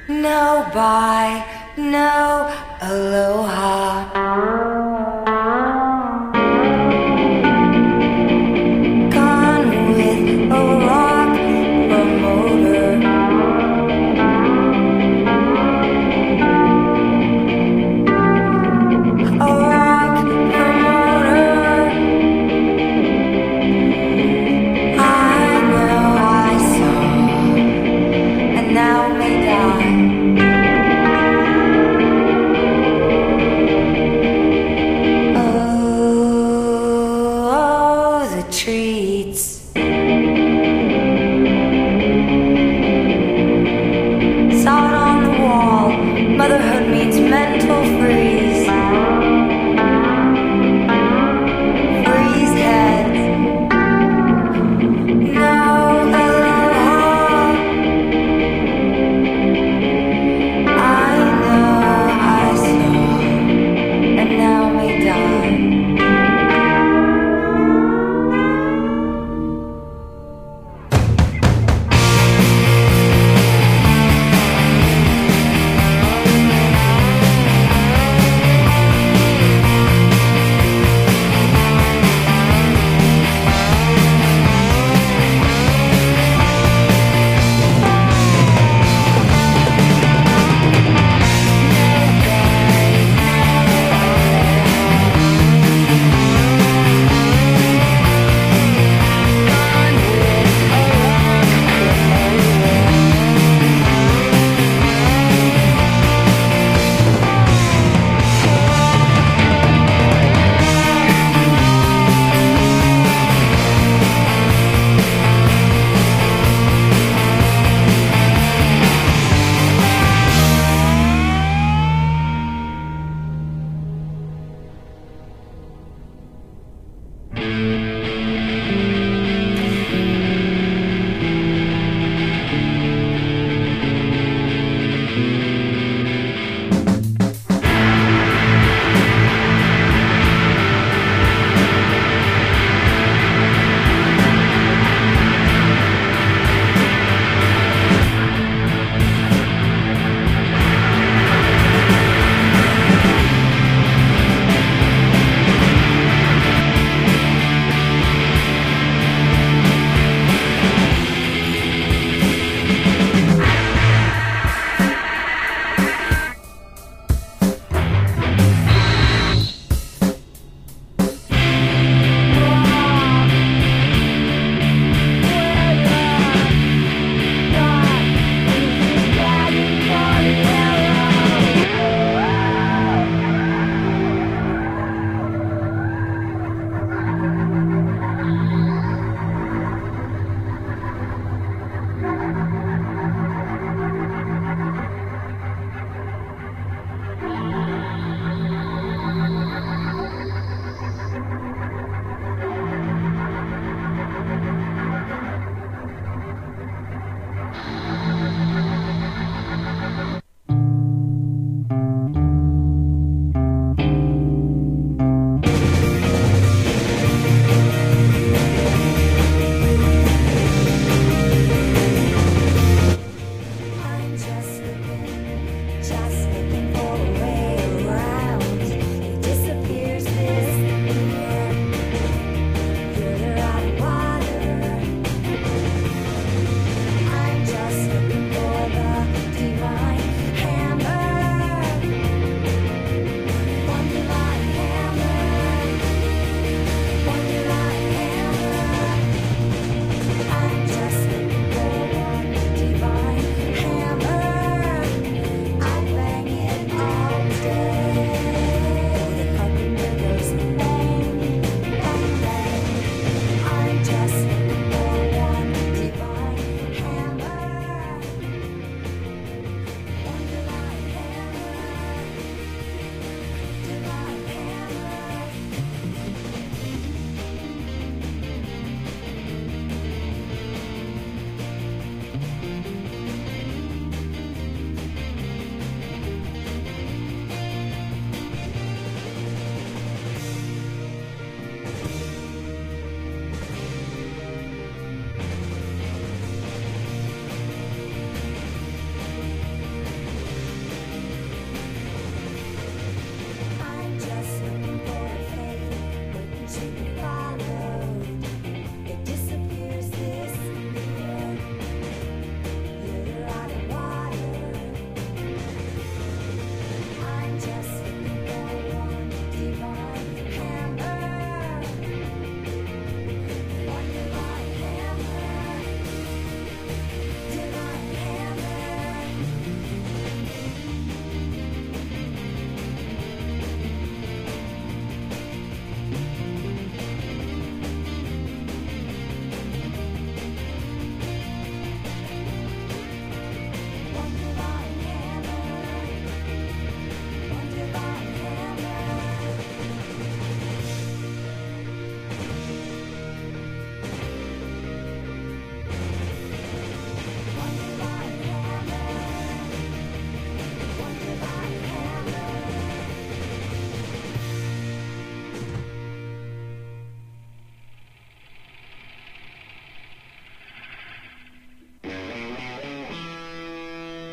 No bye, no aloha. Gone with a rock promoter. A rock promoter. I know I saw, and now may die.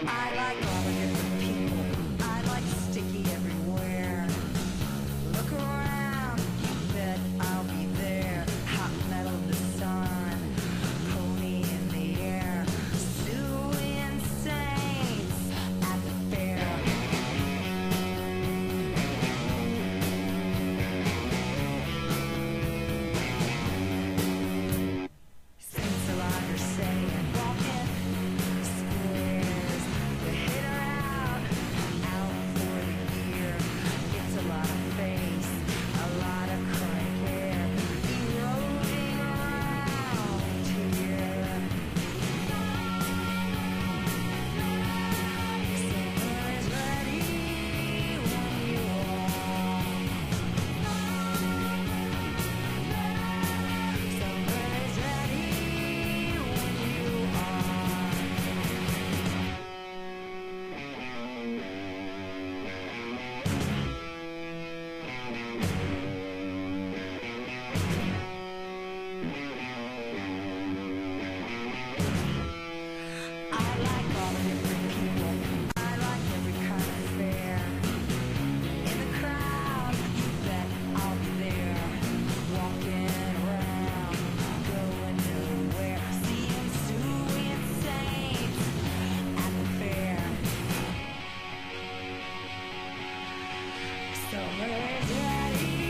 I like all the different people. I like sticky everywhere. Look around, you bet I'll be there. Hot metal, the sun, pony in the air. Suing saints at the fair. Saints alive are saying, walking squares. The hit her out for the year. It's a lot of face, a lot of crank air. Eroding around here. Summer is ready when you are. Summer is ready when you are. I like all the different people. I like every kind of fair. In the crowd, you bet I'll be there. Walking around, going nowhere. Seeing suing saints at the fair. Summer is ready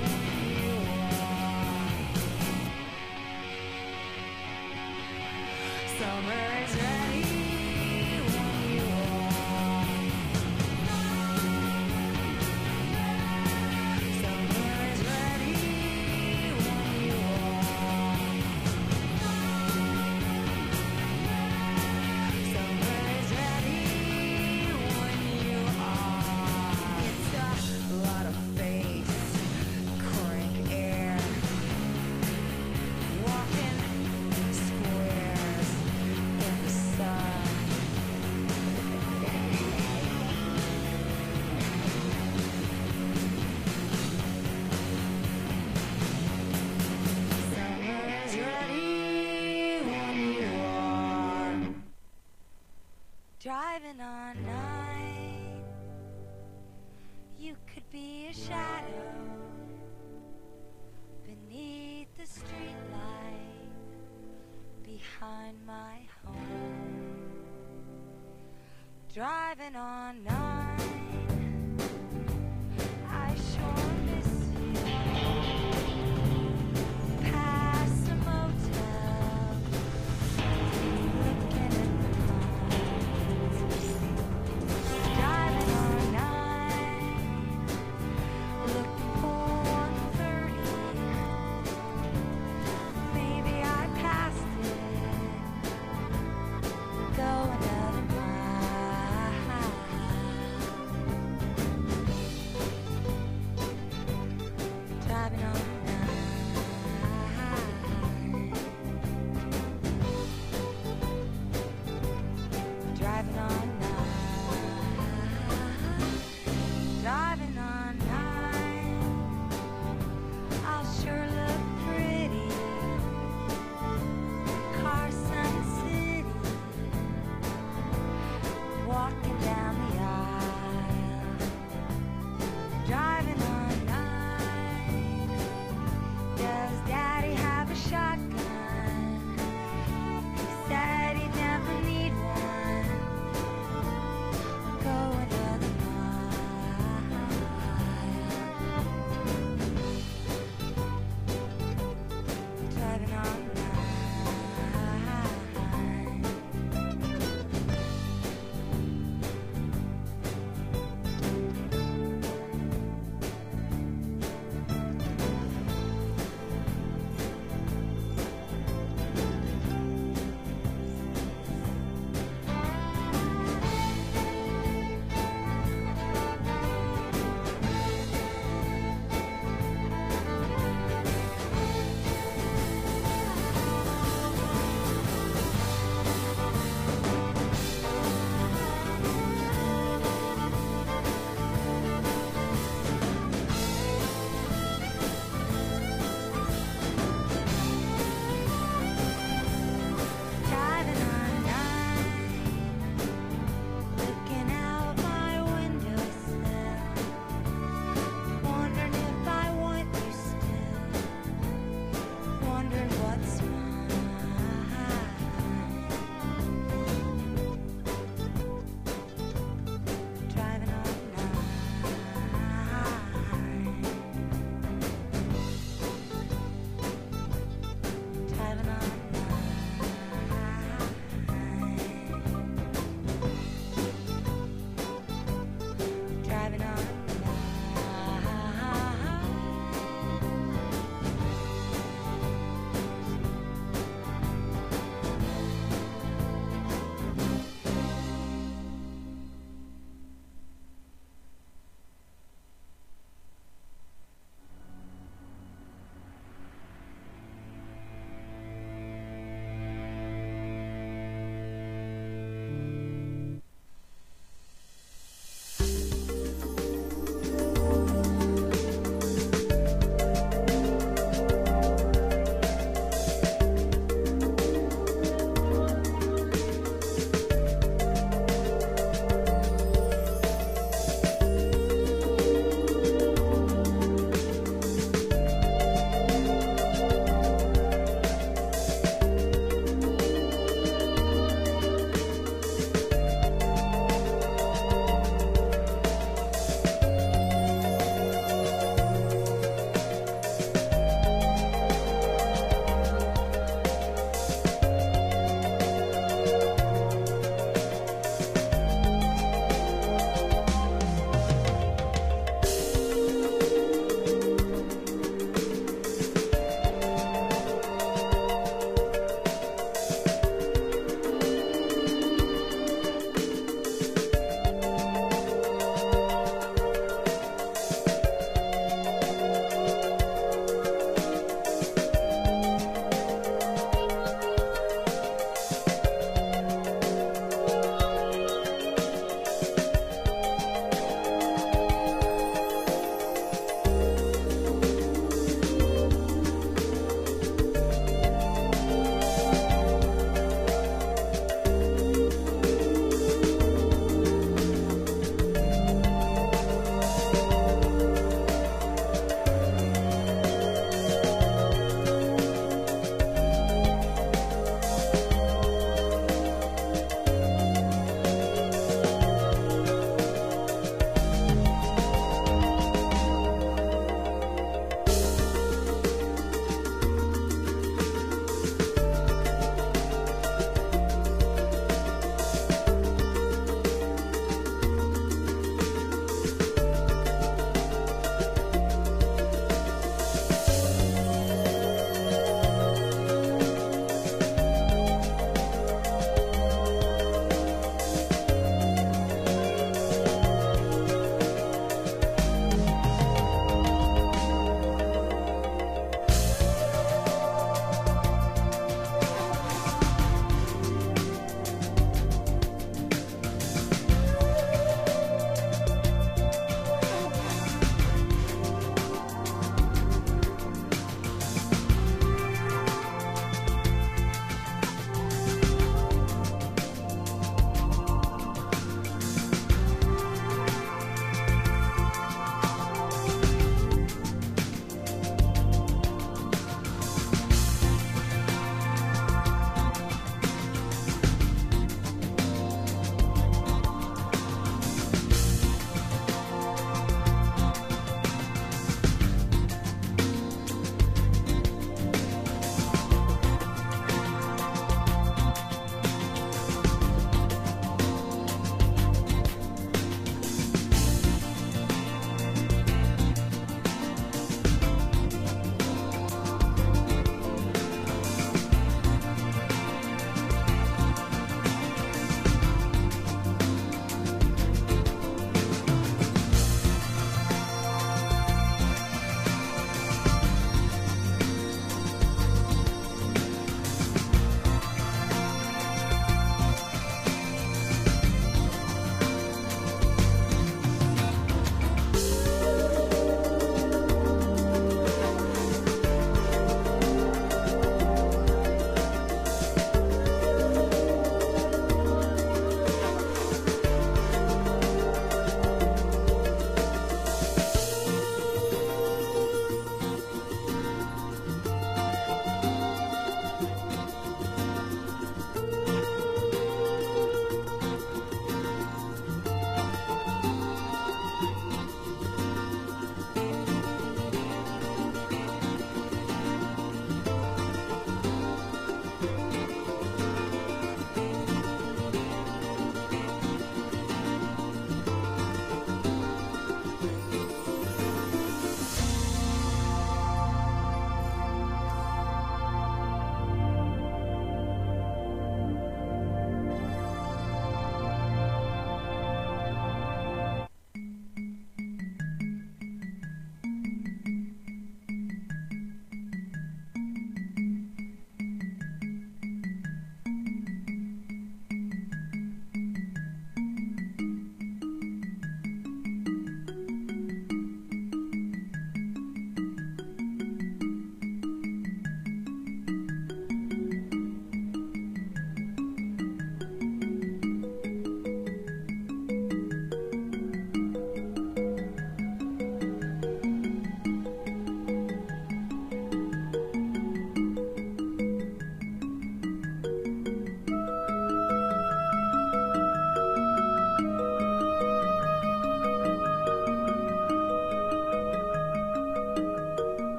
when you are. Summer is ready when you are. Summer is ready when you are. Summer is ready when you are. It's a lot of face, crank air. Walking squares in the sun. Summer is ready when you are. Driving on nine, you could be a shadow beneath the streetlight behind my home. Driving on nine, I sure miss you. Past the motel, looking at the lights. Driving on nine, looking for 130. Maybe I passed it. Go another mile.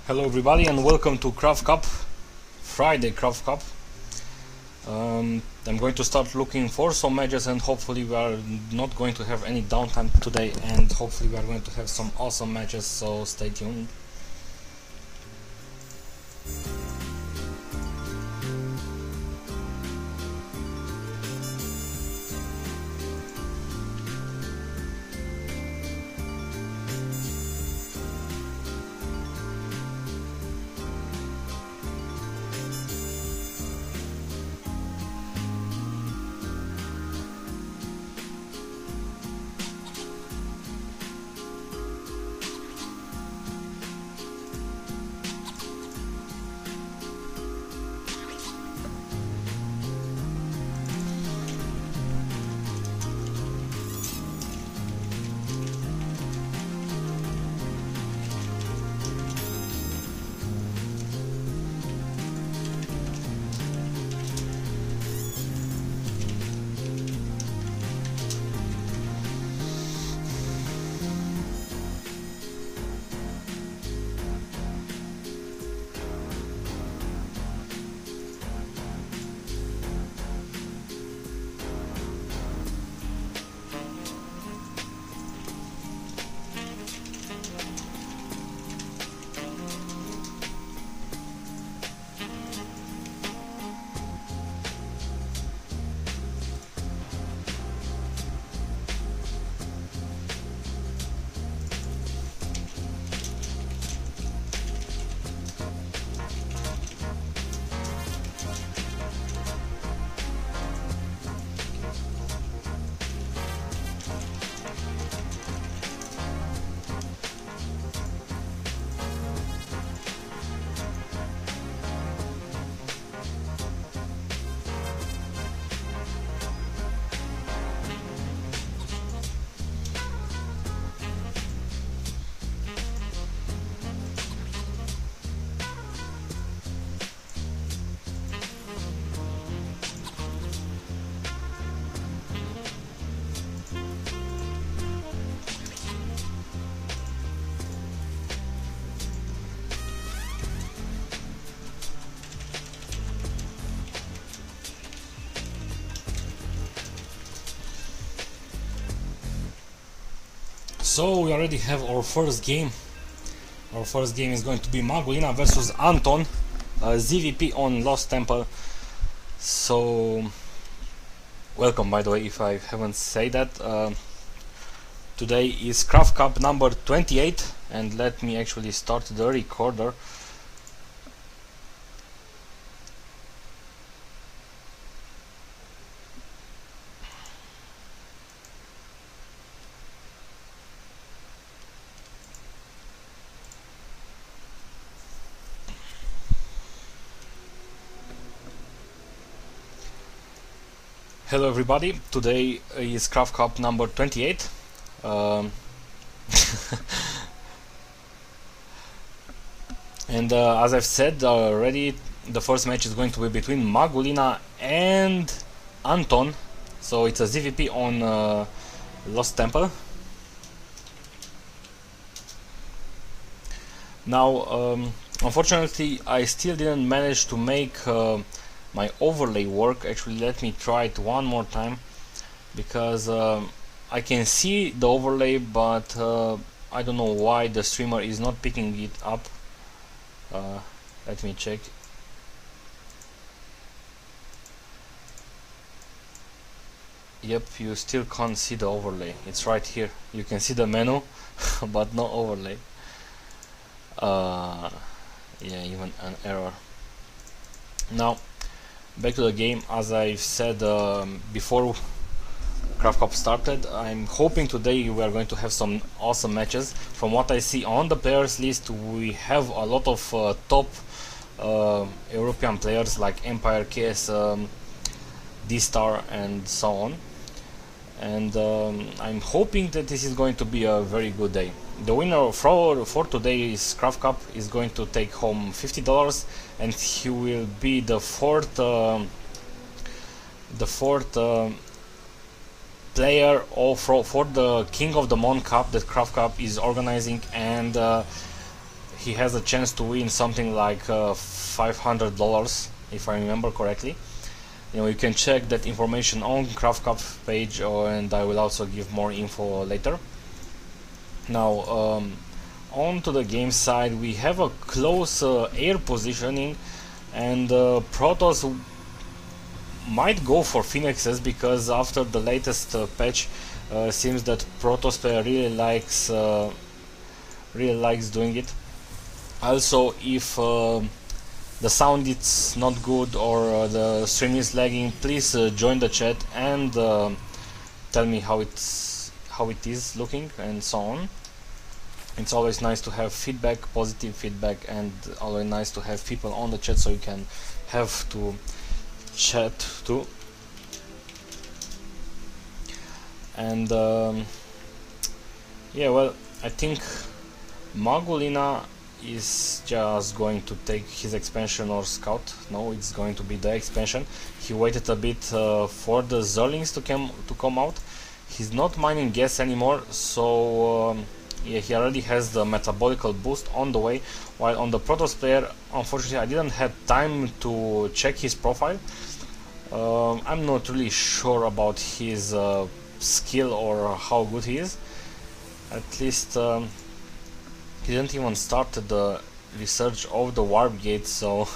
Hello everybody and welcome to CraftCup, Friday CraftCup. I'm going to start looking for some matches and hopefully we are not going to have any downtime today and hopefully we are going to have some awesome matches, so stay tuned. So we already have our first game. Our first game is going to be Magulina versus Anton, ZVP on Lost Temple. So welcome, by the way, if I haven't said that. Today is CraftCup number 28 and let me actually start the recorder. Hello everybody, today is CraftCup number 28. And as I've said already, the first match is going to be between Magulina and Anton. So it's a ZVP on Lost Temple. Now, unfortunately, I still didn't manage to make my overlay work. Actually, let me try it one more time, because I can see the overlay, but I don't know why the streamer is not picking it up. Let me check. Yep, you still can't see the overlay. It's right here. You can see the menu but no overlay. Yeah, even an error. Now back to the game. As I've said before CraftCup started, I'm hoping today we are going to have some awesome matches. From what I see on the players list, we have a lot of top European players like Empire, KS, D-Star and so on. And I'm hoping that this is going to be a very good day. The winner for today's CraftCup is going to take home $50, and he will be the fourth player for the King of the Mon Cup that CraftCup is organizing, and he has a chance to win something like $500 if I remember correctly. You can check that information on CraftCup page, and I will also give more info later. Now on to the game side, we have a close air positioning, and Protoss might go for Phoenixes, because after the latest patch seems that Protoss player really likes doing it. Also, if the sound is not good or the stream is lagging, please join the chat and tell me how it is looking and so on. It's always nice to have feedback, positive feedback, and always nice to have people on the chat so you can have to chat too. And yeah, well, I think Magulina is just going to take his expansion or scout. No, it's going to be the expansion. He waited a bit for the Zerlings to come out. He's not mining gas anymore, so yeah, he already has the metabolical boost on the way. While on the Protoss player, unfortunately, I didn't have time to check his profile. I'm not really sure about his skill or how good he is. At least he didn't even start the research of the warp gate, so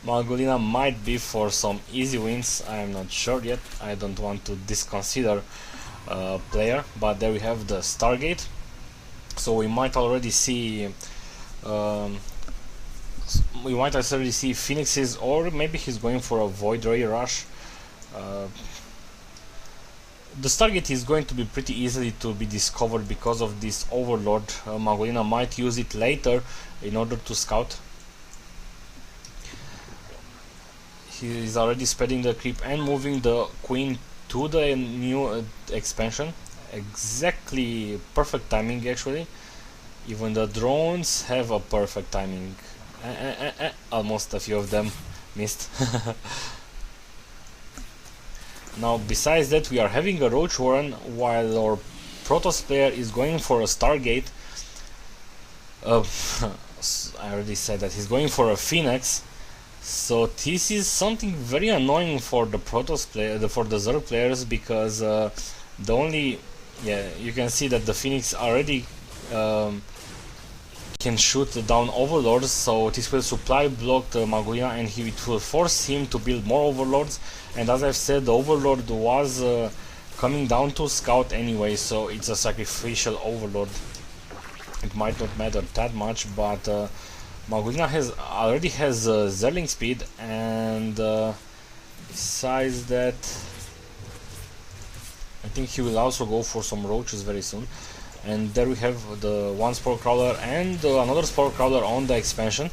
Magulina might be for some easy wins. I'm not sure yet. I don't want to disconsider player, but there we have the Stargate. So we might already see Phoenixes, or maybe he's going for a Void Ray Rush. The Stargate is going to be pretty easily to be discovered because of this Overlord. Magulina might use it later in order to scout. He is already spreading the creep and moving the Queen to the new expansion. Exactly perfect timing, actually. Even the drones have a perfect timing. Almost a few of them missed. Now, besides that, we are having a Roach Warren, while our Protoss player is going for a Stargate. I already said that he's going for a Phoenix. So this is something very annoying for the Protoss player, for the Zerg players, because you can see that the Phoenix already can shoot down Overlords, so this will supply block the Magulina, and it will force him to build more Overlords. And as I've said, the Overlord was coming down to scout anyway, so it's a sacrificial Overlord. It might not matter that much, but Magulina already has Zerling speed, and besides that, I think he will also go for some Roaches very soon. And there we have the one Spore Crawler and another Spore Crawler on the expansion.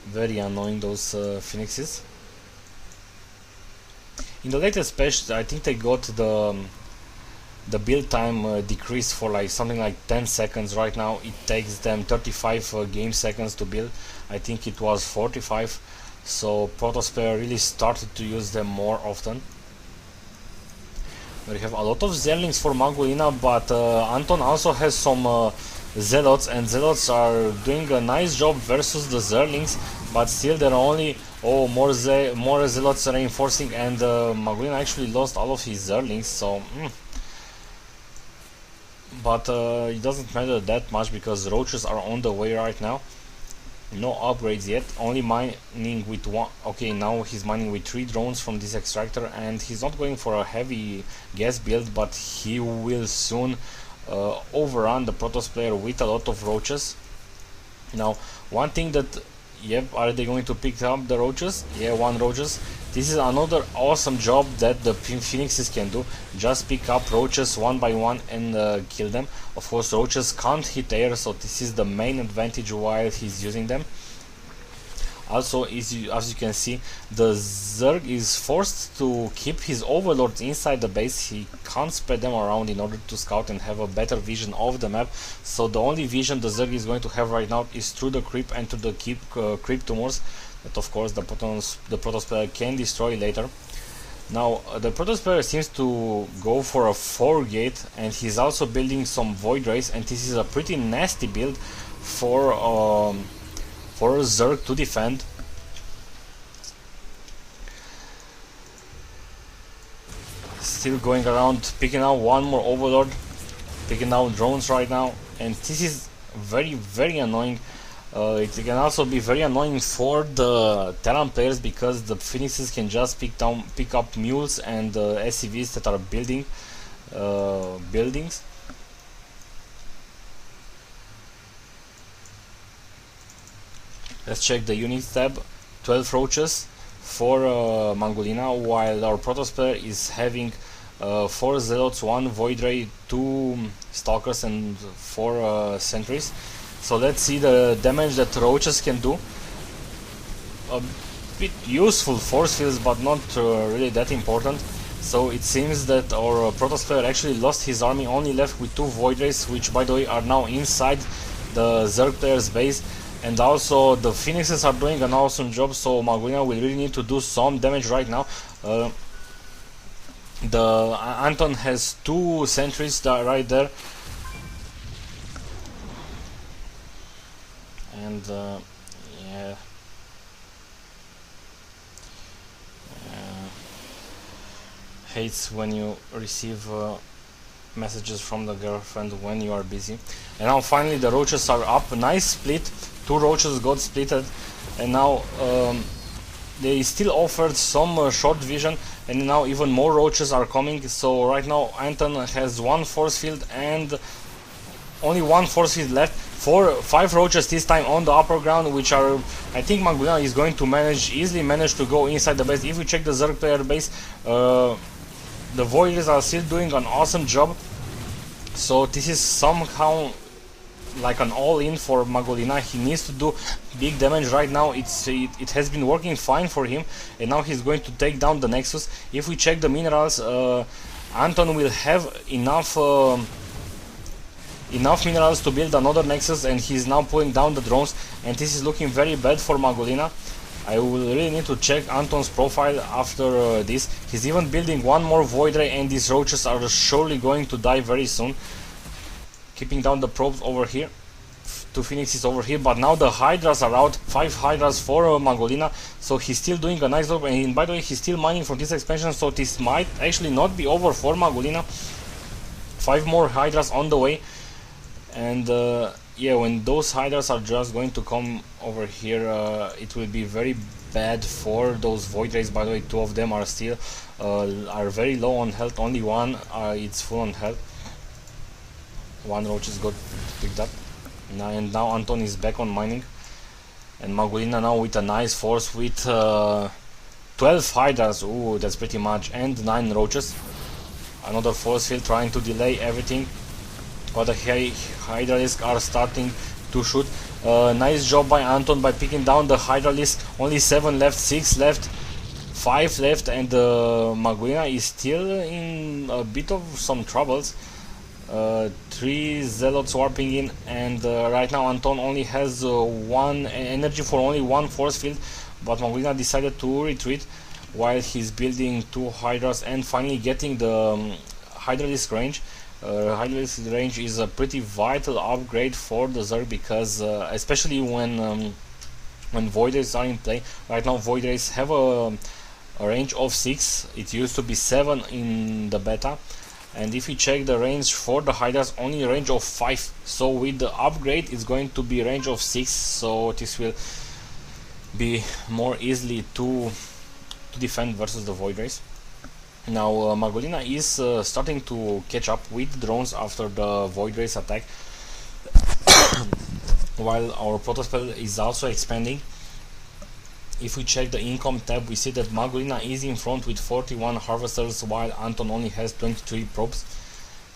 Very annoying, those Phoenixes. In the latest patch, I think they got the build time decreased for like something like 10 seconds. Right now it takes them 35 game seconds to build. I think it was 45, so Protoss player really started to use them more often. We have a lot of Zerlings for Magulina, but Anton also has some Zealots, and Zealots are doing a nice job versus the Zerlings, but still there are only more Zealots reinforcing, and Magulina actually lost all of his Zerlings, so but it doesn't matter that much because Roaches are on the way right now. No upgrades yet, only mining with one. Okay, now he's mining with 3 drones from this extractor, and he's not going for a heavy gas build, but he will soon overrun the Protoss player with a lot of Roaches. Now, one thing that, yep, are they going to pick up the Roaches? Yeah, 1 Roaches. This is another awesome job that the Phoenixes can do. Just pick up Roaches one by one and kill them. Of course, Roaches can't hit air, so this is the main advantage while he's using them. Also, as you can see, the Zerg is forced to keep his Overlords inside the base. He can't spread them around in order to scout and have a better vision of the map. So the only vision the Zerg is going to have right now is through the creep and to the creep tumors that, of course, the Protoss player can destroy later. Now the Protoss player seems to go for a 4 gate, and he's also building some Void Rays, and this is a pretty nasty build for Zerg to defend. Still going around, picking out one more Overlord, picking out drones right now, and this is very annoying. It can also be very annoying for the Terran players, because the Phoenixes can just pick up mules and SCVs that are building buildings. Let's check the units tab. 12 roaches for Mangolina, while our Protoss player is having 4 Zealots, 1 Void Ray, 2 Stalkers and 4 Sentries. So let's see the damage that roaches can do. A bit useful force fields, but not really that important. So it seems that our Protoss player actually lost his army, only left with 2 Void Rays, which by the way are now inside the Zerg player's base. And also the Phoenixes are doing an awesome job, so Mangolina will really need to do some damage right now. The Anton has 2 sentries that right there, and yeah, hates when you receive messages from the girlfriend when you are busy. And now finally the roaches are up. Nice split. 2 roaches got splitted, and now they still offered some short vision, and now even more roaches are coming. So right now Anton has 1 force field and only 1 force field left. 5 roaches this time on the upper ground, which are, I think Mangolina is going to easily manage to go inside the base. If we check the Zerg player base, the Voiders are still doing an awesome job. So this is somehow like an all-in for Mangolina. He needs to do big damage right now. It has been working fine for him, and now he's going to take down the Nexus. If we check the minerals, Anton will have enough minerals to build another Nexus, and he's now pulling down the drones, and this is looking very bad for Mangolina. I will really need to check Anton's profile after this. He's even building 1 more Void Ray, and these roaches are surely going to die very soon. Keeping down the probes over here. 2 Phoenixes over here, but now the Hydras are out. 5 Hydras for Mangolina, so he's still doing a nice job. And by the way, he's still mining from this expansion, so this might actually not be over for Mangolina. 5 more Hydras on the way, and yeah, when those Hydras are just going to come over here, it will be very bad for those Void Rays. By the way, 2 of them are still are very low on health. Only 1 it's full on health. 1 roach is got picked up. And now Anton is back on mining, and Mangolina now with a nice force with 12 Hydras. Ooh, that's pretty much, and 9 roaches. Another force field trying to delay everything, but the Hydralisks are starting to shoot. Nice job by Anton by picking down the Hydralisk. Only 7 left, 6 left, 5 left, and Mangolina is still in a bit of some troubles. 3 Zealots warping in, and right now Anton only has 1 energy for only 1 force field, but Mangolina decided to retreat while he's building 2 Hydras and finally getting the Hydralisk range. Hydralisk range is a pretty vital upgrade for the Zerg, because especially when Void Rays are in play. Right now Void Rays have a range of 6. It used to be 7 in the beta. And if you check the range for the Hydras, only a range of 5. So with the upgrade it's going to be range of 6, so this will be more easily to defend versus the Void Rays. Now Mangolina is starting to catch up with drones after the Void Rays attack, while our Protoss player is also expanding. If we check the income tab, we see that Mangolina is in front with 41 harvesters, while Anton only has 23 probes.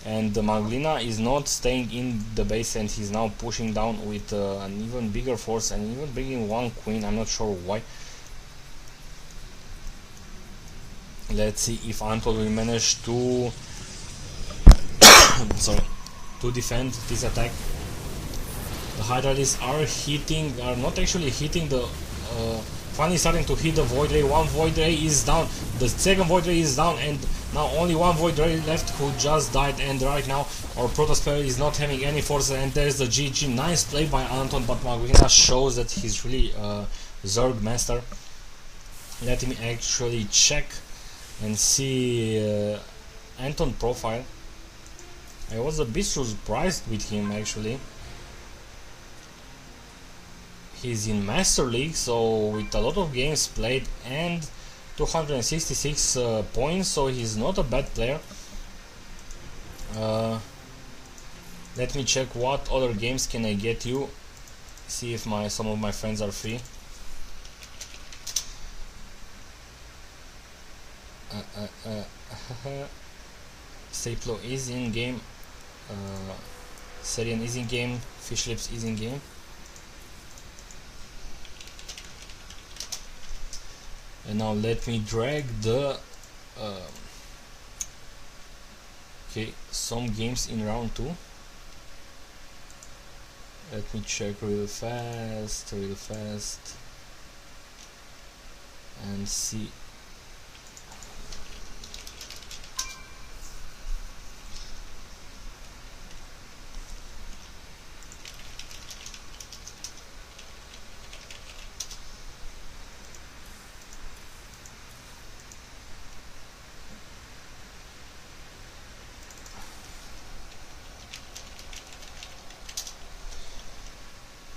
And Mangolina is not staying in the base, and he's now pushing down with an even bigger force, and even bringing 1 queen. I'm not sure why. Let's see if Anton will manage to to defend this attack. The Hydralisks are not actually hitting the finally starting to hit the void ray. One void ray is down, the second void ray is down, and now only one void ray left who just died. And right now our Protoss player is not having any forces, and there's the GG. Nice play by Anton, but Magwina shows that he's really Zerg master. Let me actually check and see Anton profile. I was a bit surprised with him actually. He's in Master League, so with a lot of games played and 266 points, so he's not a bad player. Let me check what other games can I get you. See if some of my friends are free. Staplo is in game. Serian is in game. Fish Lips is in game. And now let me drag the okay, some games in round 2. Let me check real fast and see.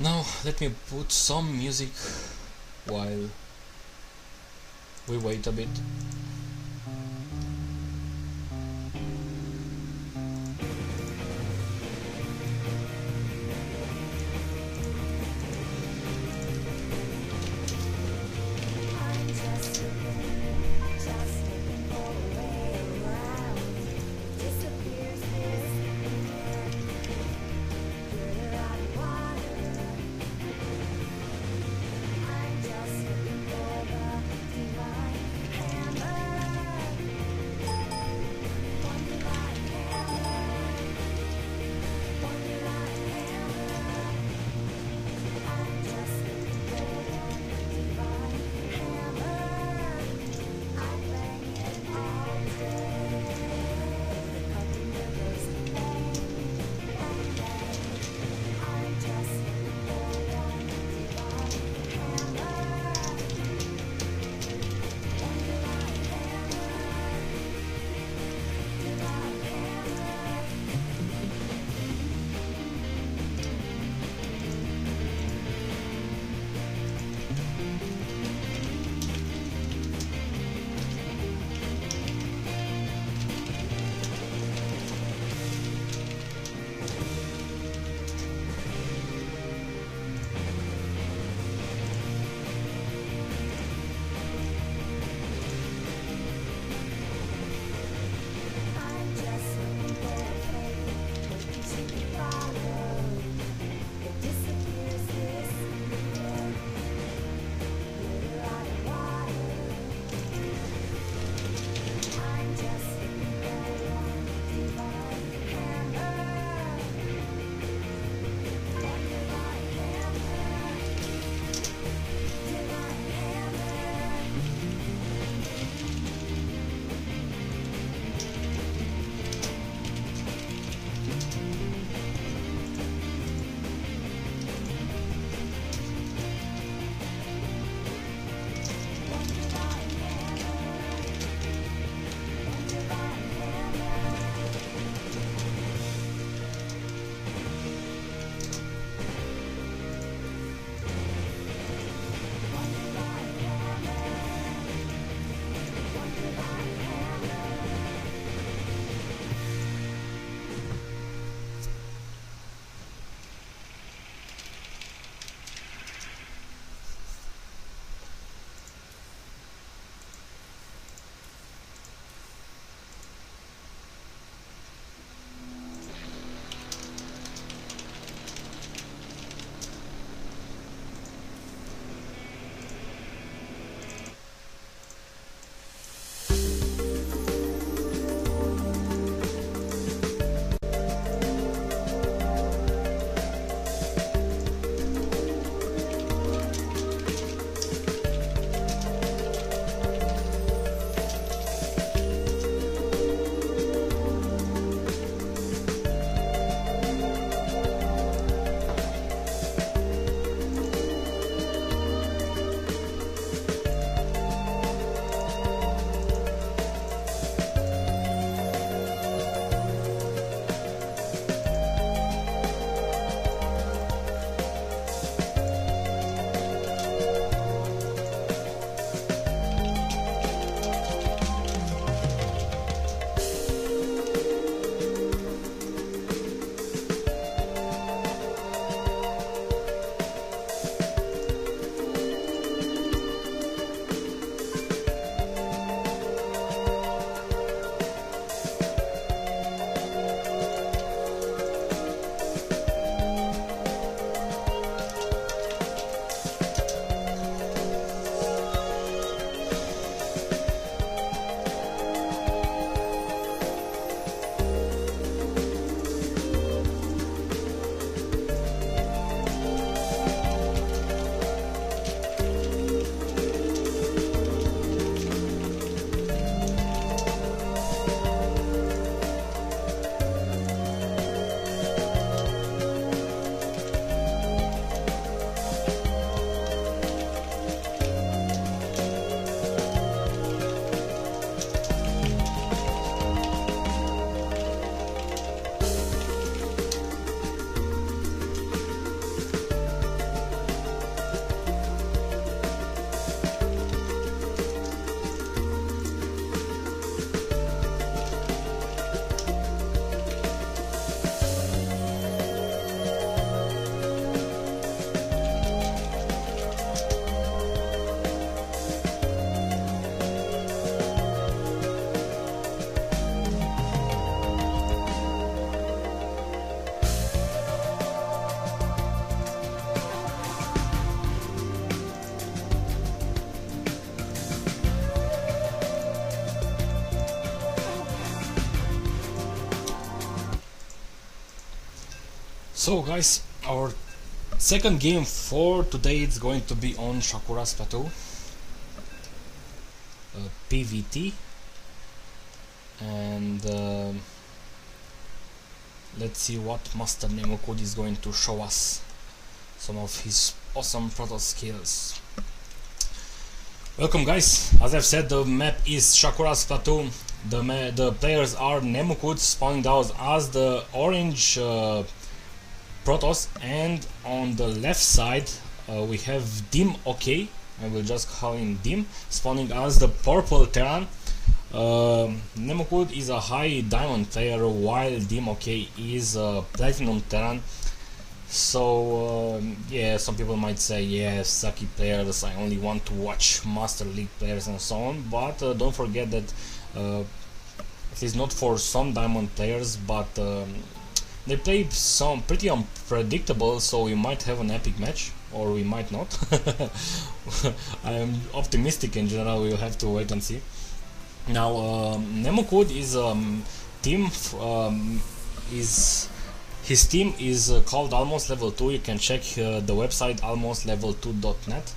Now let me put some music while we wait a bit. So guys, our second game for today is going to be on Shakura's Plateau, PVT, and let's see what Master Nemocode is going to show us some of his awesome proto skills. Welcome guys, as I've said, the map is Shakura's Plateau. The players are Nemocode spawning down as the orange Protoss, and on the left side we have Dim. Okay, I will just call him Dim, spawning as the purple Terran. Nemocode is a high diamond player, while Dim. Okay is a platinum Terran. So yeah, some people might say, yeah, sucky players, I only want to watch Master League players and so on, but don't forget that it is not for some diamond players, but they play some pretty unpredictable, so we might have an epic match, or we might not. I am optimistic in general, we'll have to wait and see. Now, Nemocode is team, his team is called Almost Level 2. You can check the website almostlevel2.net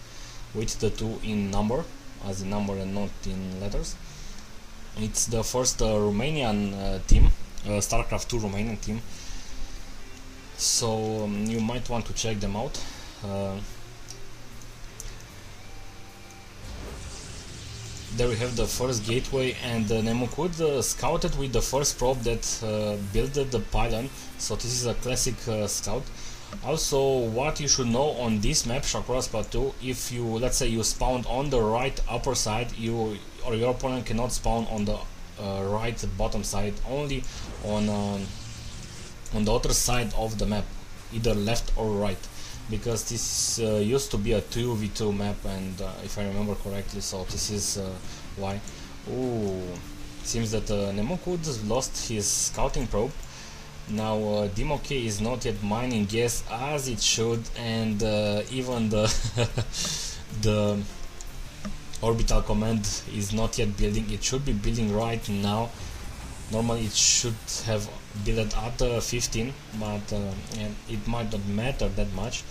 with the 2 in number, as in number and not in letters. It's the first Romanian team, StarCraft 2 Romanian team. So you might want to check them out. There we have the first gateway, and Nemocode scouted with the first probe that built the pylon, so this is a classic scout. Also, what you should know on this map, Shakura's Plateau, if you, let's say you spawned on the right upper side, you or your opponent cannot spawn on the right bottom side, only on the other side of the map, either left or right, because this used to be a 2v2 map, and if I remember correctly, so this is why. Ooh, seems that Nemocode lost his scouting probe. Now Dimok is not yet mining gas as it should, and even the the orbital command is not yet building. It should be building right now. Normally it should have built at 15, but and it might not matter that much.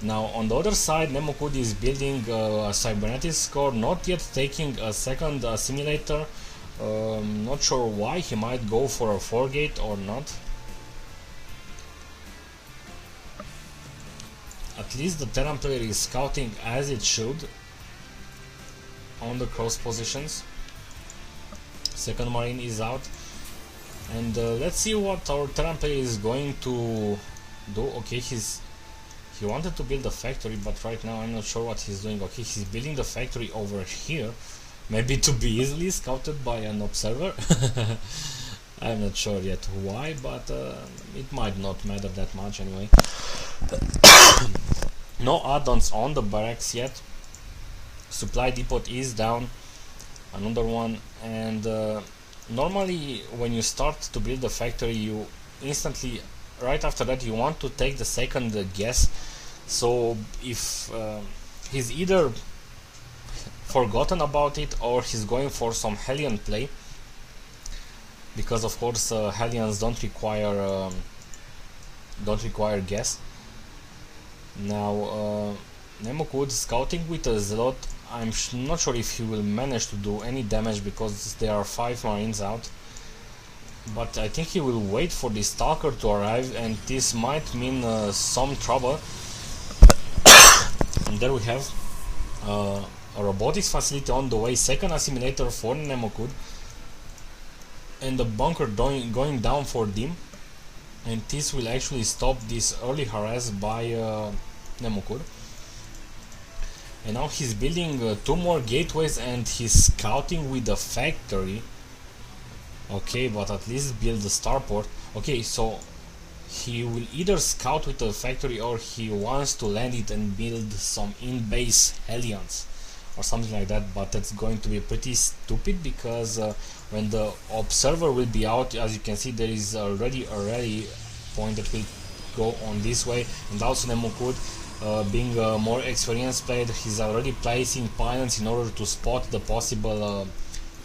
Now on the other side, Nemocode is building a cybernetics core, not yet taking a second simulator. Not sure why. He might go for a 4-gate or not. At least the Terran player is scouting as it should on the cross positions. Second Marine is out, and let's see what our Terran player is going to do. Okay, he wanted to build a factory, but right now I'm not sure what he's doing. Okay, he's building the factory over here, maybe to be easily scouted by an observer. I'm not sure yet why, but it might not matter that much anyway. No add-ons on the barracks yet. Supply depot is down, another one, and normally when you start to build the factory, you instantly, right after that, you want to take the second gas. So if he's either forgotten about it, or he's going for some Hellion play, because of course Hellions don't require gas. Now Nemocode scouting with a Zealot. I'm not sure if he will manage to do any damage, because there are 5 Marines out, but I think he will wait for the Stalker to arrive, and this might mean some trouble. And there we have a robotics facility on the way, second assimilator for Nemocode, and the bunker going down for Dim, and this will actually stop this early harass by Nemocode. And now he's building 2 more gateways, and he's scouting with the factory. Okay, but at least build the starport. Okay, so he will either scout with the factory, or he wants to land it and build some in-base Hellions or something like that, but that's going to be pretty stupid, because when the observer will be out, as you can see, there is already a rally point that will go on this way, and also Nemocode, being a more experienced player, he's already placing pylons in order to spot the possible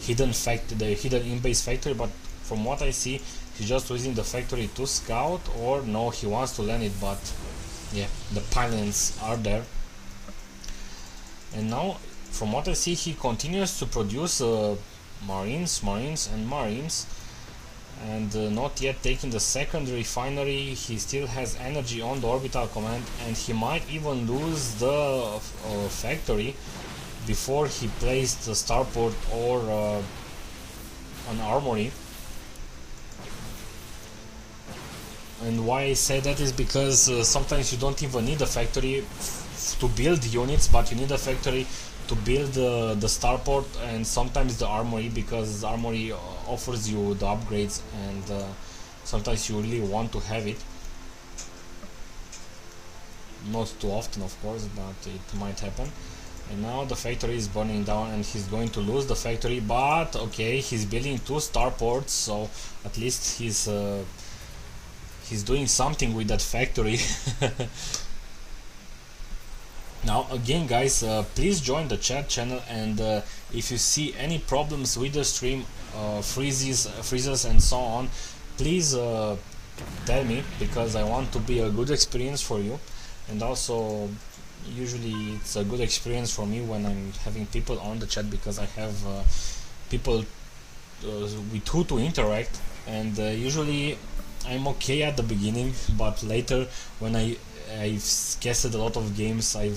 hidden in-base factory. But from what I see, he's just using the factory to scout, or no, he wants to land it, but yeah, the pylons are there. And now, from what I see, he continues to produce marines, and not yet taking the second refinery. He still has energy on the orbital command, and he might even lose the factory before he placed the starport or an armory. And why I say that is because sometimes you don't even need a factory to build units, but you need a factory to build the starport and sometimes the armory, because the armory offers you the upgrades, and sometimes you really want to have it. Not too often, of course, but it might happen. And now the factory is burning down and he's going to lose the factory, but okay, he's building 2 starports, so at least he's doing something with that factory. Now again, guys, please join the chat channel, and if you see any problems with the stream, freezes and so on, please tell me, because I want to be a good experience for you. And also, usually it's a good experience for me when I'm having people on the chat, because I have people with who to interact, and usually I'm okay at the beginning, but later when I've casted a lot of games, I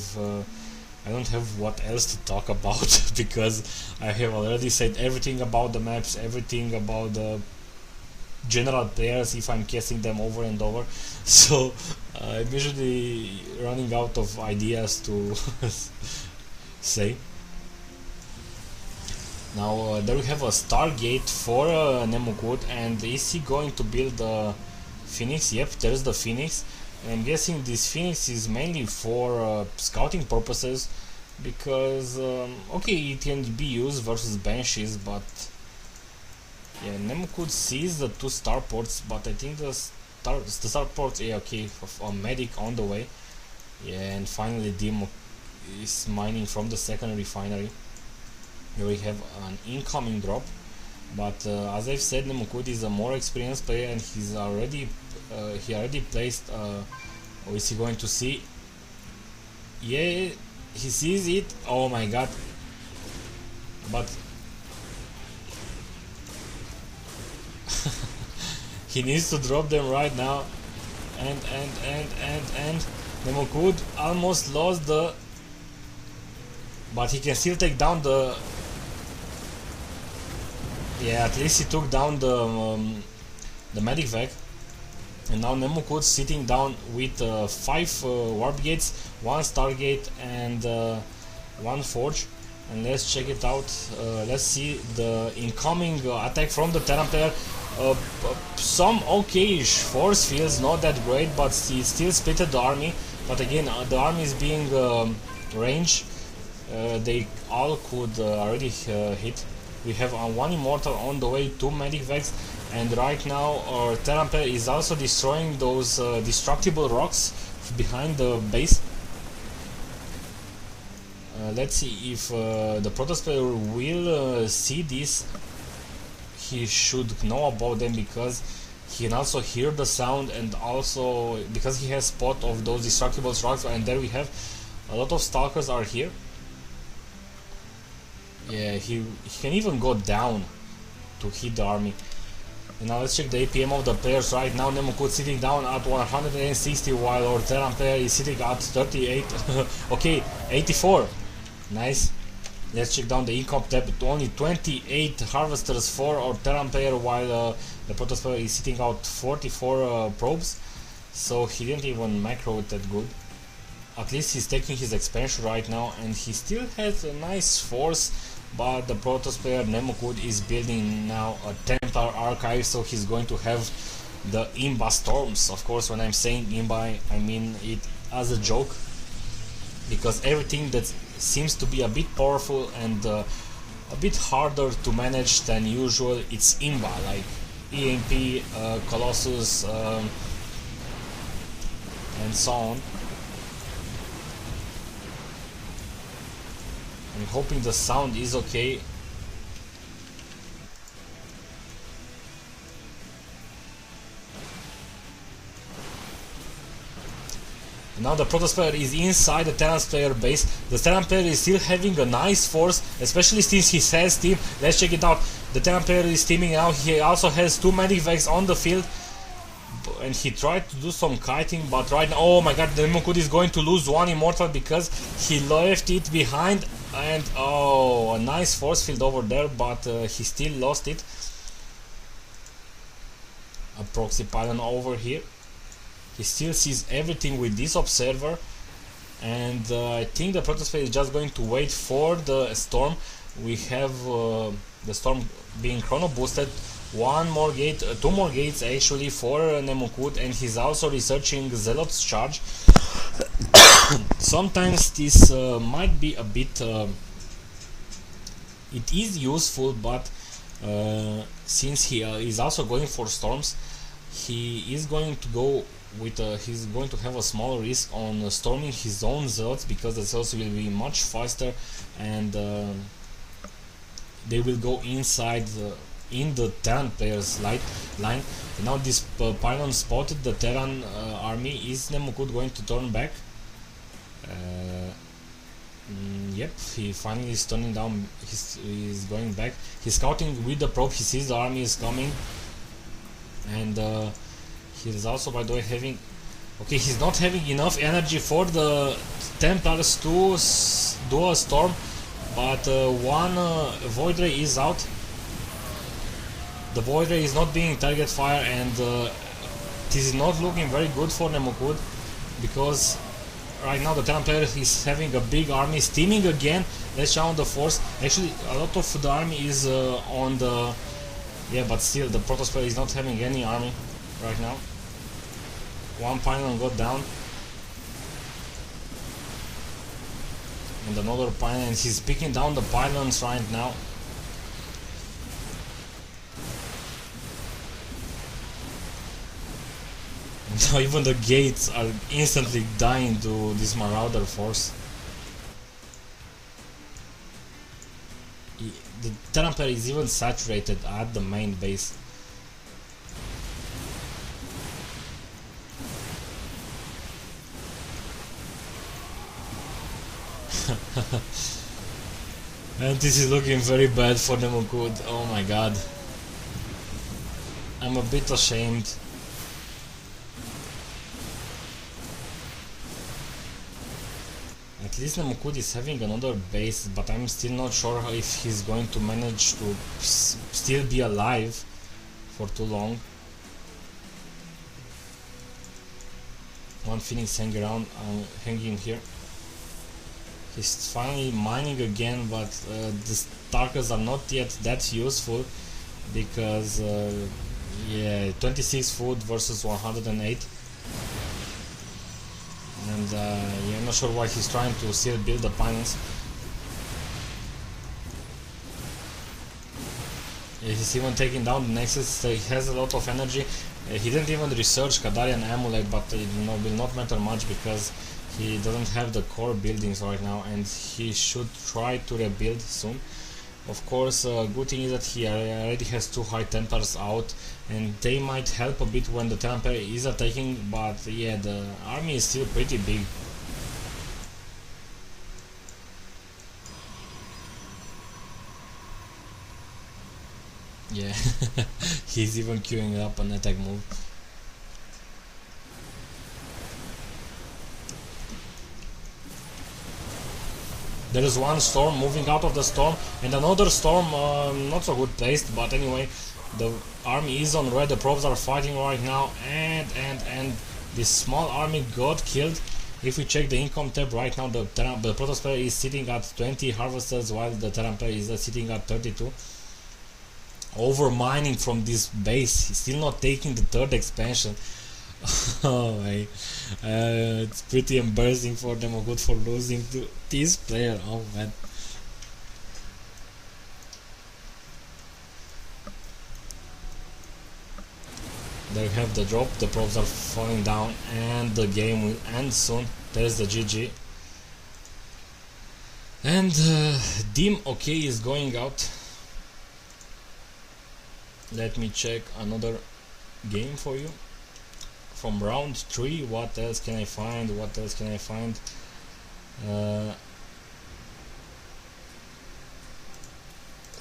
don't have what else to talk about because I have already said everything about the maps, everything about the general players if I'm casting them over and over. So I'm usually running out of ideas to say. Now there we have a Stargate for Nemukut, and is he going to build the Phoenix? Yep, there's the Phoenix. I'm guessing this Phoenix is mainly for scouting purposes, because okay, it can be used versus Banshees, but yeah, Nemukut sees the 2 starports, but I think the starports, yeah, okay, a medic on the way. Yeah, and finally Demo is mining from the second refinery. Here we have an incoming drop, but as I've said, Nemukut is a more experienced player, and he already placed. Is he going to see? Yeah, he sees it. Oh my god! But he needs to drop them right now, and Nemukut almost lost the. But he can still take down the. Yeah, at least he took down the medic vac. And now Nemukut sitting down with 5 warp gates, 1 stargate, and 1 forge. And let's check it out. Let's see the incoming attack from the Terran player. Some okayish force fields, not that great, but he still splitted the army. But again, the army is being range. They all could already hit. We have 1 immortal on the way, 2 medic vex, and right now our Terran player is also destroying those destructible rocks behind the base. Let's see if the Protoss player will see this. He should know about them, because he can also hear the sound, and also because he has spot of those destructible rocks. And there we have a lot of stalkers are here. Yeah, he can even go down to hit the army. And now let's check the APM of the players right now. Nemukut sitting down at 160, while our Terran player is sitting at 38. Okay, 84. Nice. Let's check down the income tab. Only 28 harvesters for our Terran player, while the Protoss player is sitting out 44 probes. So he didn't even macro it that good. At least he's taking his expansion right now, and he still has a nice force. But the Protoss player Nemukut is building now a Templar archive, so he's going to have the Imba storms. Of course, when I'm saying Imba, I mean it as a joke, because everything that seems to be a bit powerful and a bit harder to manage than usual, it's Imba, like EMP, Colossus, and so on. I'm hoping the sound is okay. And now the Protoss player is inside the Terran's player base. The Terran player is still having a nice force, especially since he has team. Let's check it out. The Terran player is teaming now. He also has 2 medic vex on the field. And he tried to do some kiting, but right now, oh my god, the Nemokud is going to lose 1 immortal because he left it behind. And oh, a nice force field over there, but he still lost it. A proxy pylon over here. He still sees everything with this observer, and I think the Protoss is just going to wait for the storm. We have the storm being chrono boosted. 1 more gate, 2 more gates actually for Nemokud, and he's also researching Zealot's charge. Sometimes this might be a bit. It is useful, but since he is also going for storms, he is going to go with he's going to have a small risk on storming his own zealots, because the zealots will be much faster, and they will go inside in the Terran players line. And now this pylon spotted the Terran army. Is Nemokud going to turn back? Yep, he finally is turning down. He's going back. He's scouting with the probe. He sees the army is coming, and he's also, by the way, having. Okay, he's not having enough energy for the Templars to do a storm, but 1 Void Ray is out. The Void Ray is not being target fire, and this is not looking very good for Nemokud, because right now the Terran player is having a big army steaming again. Let's check on the force. Actually, a lot of the army is on the. Yeah, but still, the Protoss player is not having any army right now. 1 pylon got down, and another pylon, and he's picking down the pylons right now. And now even the gates are instantly dying to this Marauder force. The Terran player is even saturated at the main base. And this is looking very bad for Nemokud. Oh my god. I'm a bit ashamed. At least Nemokud is having another base, but I'm still not sure if he's going to manage to still be alive for too long. 1 Phoenix hanging here. He's finally mining again, but the Starkers are not yet that useful, because yeah, 26 food versus 108. And yeah, I'm not sure why he's trying to still build the pylons. Yeah, he's even taking down the Nexus. He has a lot of energy. He didn't even research Kadarian Amulet, but it will not matter much, because he doesn't have the core buildings right now, and he should try to rebuild soon. Of course, good thing is that he already has 2 high Templars out, and they might help a bit when the Terran player is attacking, but yeah, the army is still pretty big. Yeah, he's even queuing up an attack move. There is 1 storm moving out of the storm, and another storm not so good placed, but anyway, the army is on red. The probes are fighting right now, and this small army got killed. If we check the income tab right now, the Protoss player is sitting at 20 harvesters, while the Terran player is sitting at 32. Over mining from this base. He's still not taking the 3rd expansion. Oh my, it's pretty embarrassing for Nemokud for losing to this player. Oh man. There you have the drop. The probes are falling down, and the game will end soon. There's the GG. And Dim OK is going out. Let me check another game for you. from round 3. What else can I find? What else can I find?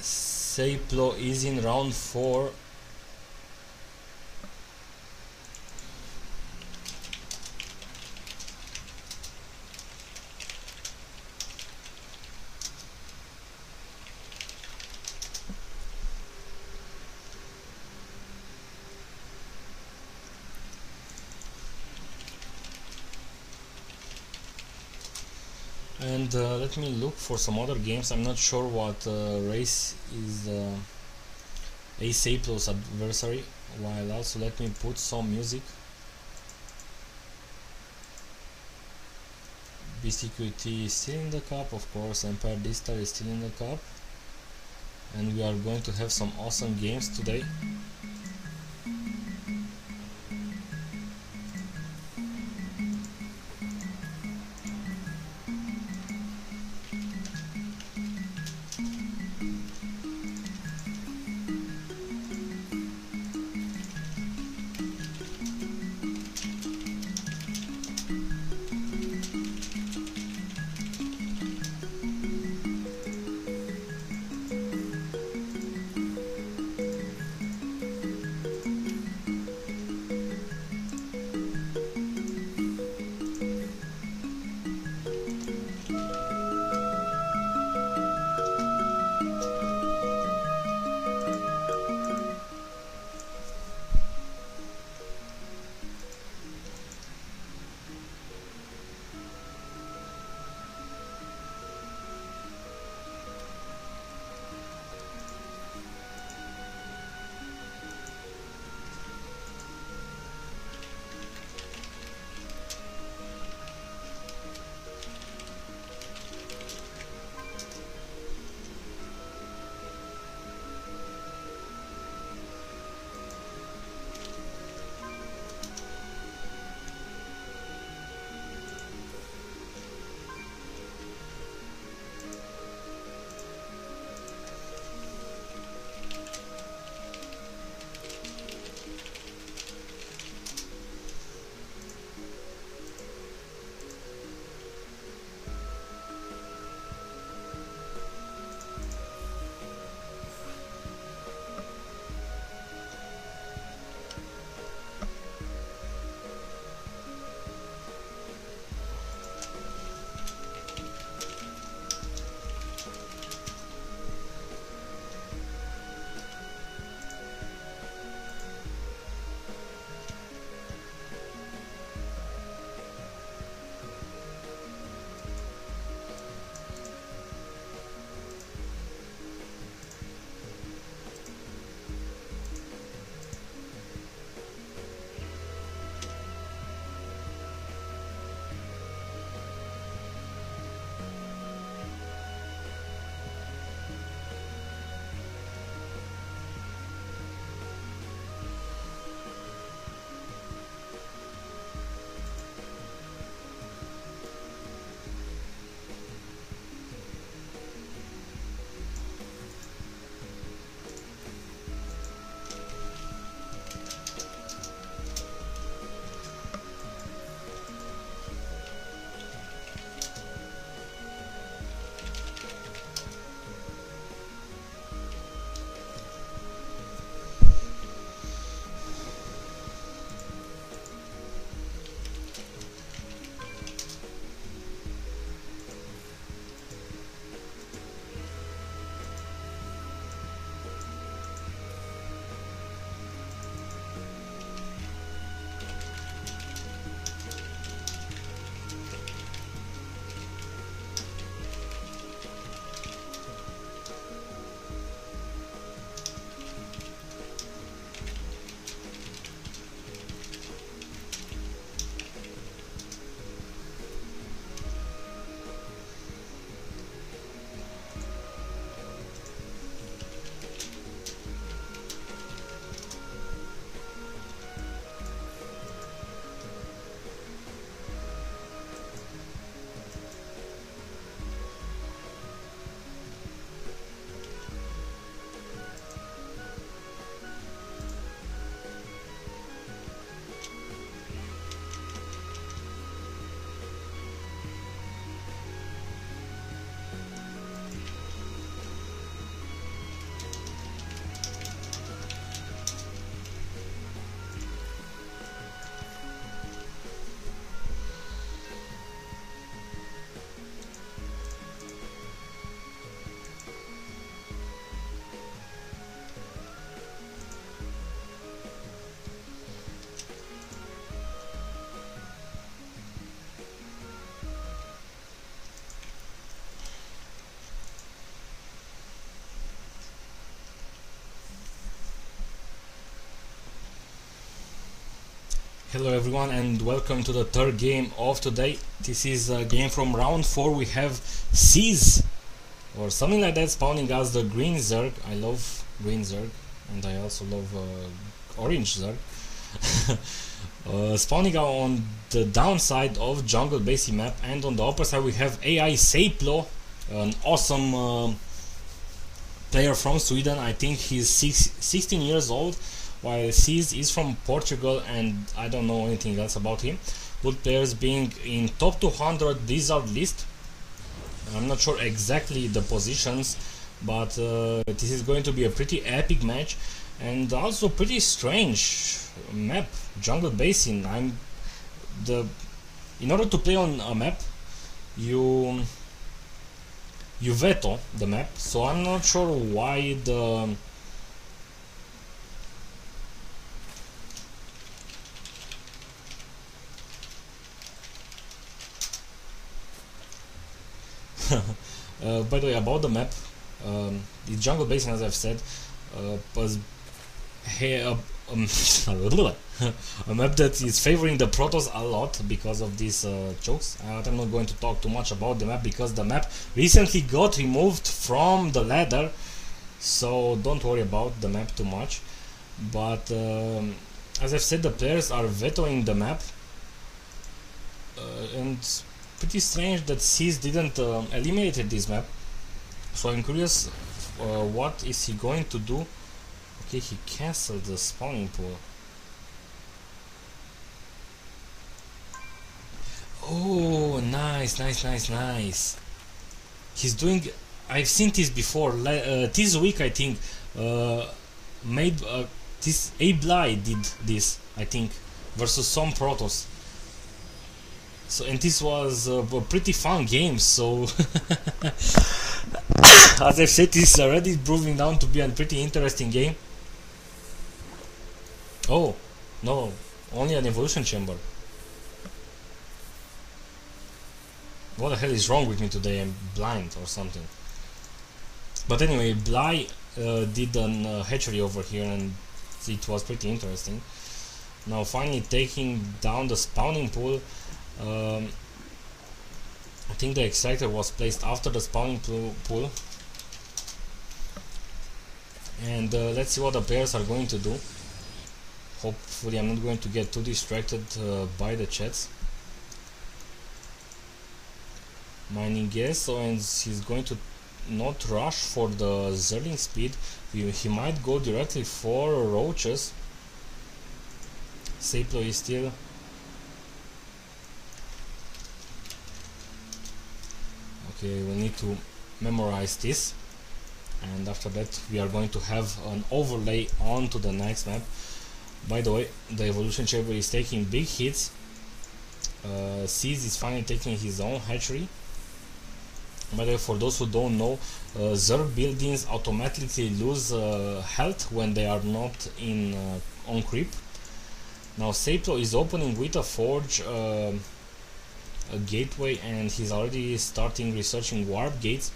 Saplo is in round 4. And let me look for some other games. I'm not sure what race is a Saplo's adversary. While also let me put some music. BCQT is still in the cup, of course. Empire D-Star is still in the cup, and we are going to have some awesome games today. Hello everyone and welcome to the third game of today. This is a game from round 4. We have Seas or something like that spawning as the green Zerg. I love green Zerg and I also love orange Zerg. Spawning out on the downside of jungle basic map, and on the upper side we have AI Saplo, an awesome player from Sweden. I think he's 16 years old, while Seas is from Portugal and I don't know anything else about him. Both players being in top 200 Blizzard list. I'm not sure exactly the positions, but this is going to be a pretty epic match and also pretty strange map, jungle basin. In order to play on a map, you veto the map, so I'm not sure why the by the way, about the map, the jungle basin, as I've said, was a map that is favoring the Protoss a lot because of these chokes. I'm not going to talk too much about the map because the map recently got removed from the ladder, so don't worry about the map too much. But as I've said, the players are vetoing the map, and pretty strange that Seas didn't eliminate this map. So I'm curious what is he going to do. Okay, he cancelled the spawning pool. Oh, nice. He's doing, I've seen this before, this week I think, made this Ably did this, I think, versus some Protoss. So, and this was a pretty fun game, so as I've said, this is already proving down to be a pretty interesting game. Oh, no, only an evolution chamber. What the hell is wrong with me today? I'm blind or something. But anyway, Bly did an hatchery over here and it was pretty interesting. Now finally taking down the spawning pool. I think the extractor was placed after the spawning pool. And let's see what the players are going to do. Hopefully I'm not going to get too distracted by the chats. Mining gas, so and he's going to not rush for the Zerling speed. He might go directly for roaches. Saplo is still okay. We need to memorize this, and after that we are going to have an overlay onto the next map. By the way, the evolution chamber is taking big hits. Seas is finally taking his own hatchery. By the way, for those who don't know, Zerg buildings automatically lose health when they are not in on creep. Now Saplo is opening with a forge a gateway, and he's already starting researching warp gates.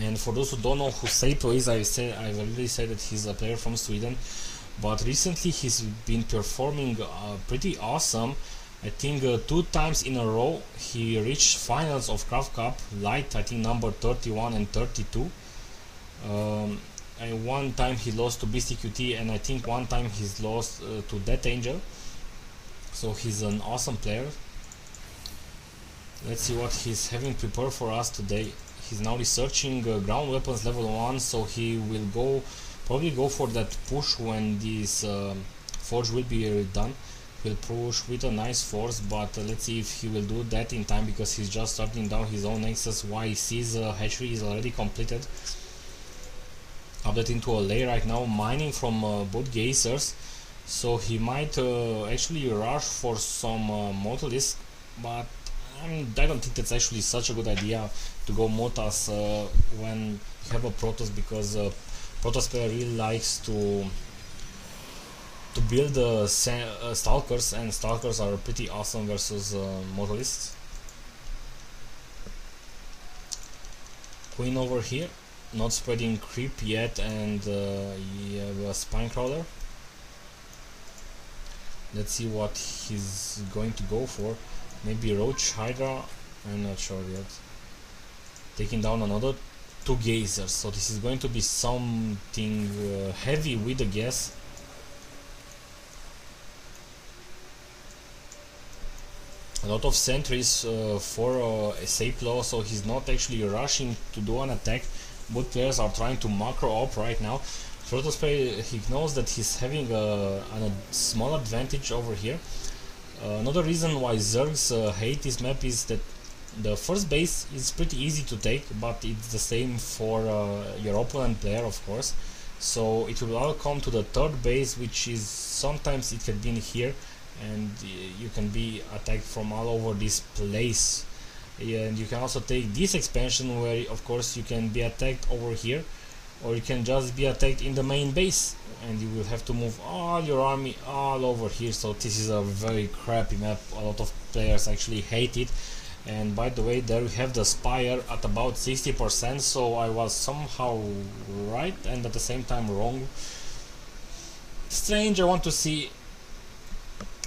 And for those who don't know who Saplo is, I've already said that he's a player from Sweden, but recently he's been performing pretty awesome. I think 2 times in a row he reached finals of CraftCup Light, I think number 31 and 32. And one time he lost to BCQT, and I think one time he's lost to Death Angel. So he's an awesome player. Let's see what he's having prepared for us today. He's now researching ground weapons level 1, so he will probably go for that push when this forge will be done. Will push with a nice force, but let's see if he will do that in time, because he's just starting down his own nexus while he sees hatchery is already completed. Update into a layer right now, mining from both geysers, so he might actually rush for some Motolisks, but I don't think that's actually such a good idea to go Motas when you have a Protoss, because Protoss player really likes to build Stalkers, and Stalkers are pretty awesome versus Motolisks. Queen over here, not spreading creep yet, and you have a Spine Crawler. Let's see what he's going to go for. Maybe Roach Hydra, I'm not sure yet. Taking down another 2 geysers, so this is going to be something heavy with the gas. A lot of sentries for Saplo, so he's not actually rushing to do an attack. Both players are trying to macro up right now. Protospray, he knows that he's having a small advantage over here. Another reason why Zergs hate this map is that the first base is pretty easy to take, but it's the same for your opponent player, of course. So it will all come to the third base, which is sometimes it can be in here, and you can be attacked from all over this place. And you can also take this expansion where of course you can be attacked over here, or you can just be attacked in the main base and you will have to move all your army all over here. So this is a very crappy map. A lot of players actually hate it. And by the way, there we have the Spire at about 60%, so I was somehow right and at the same time wrong. Strange. I want to see,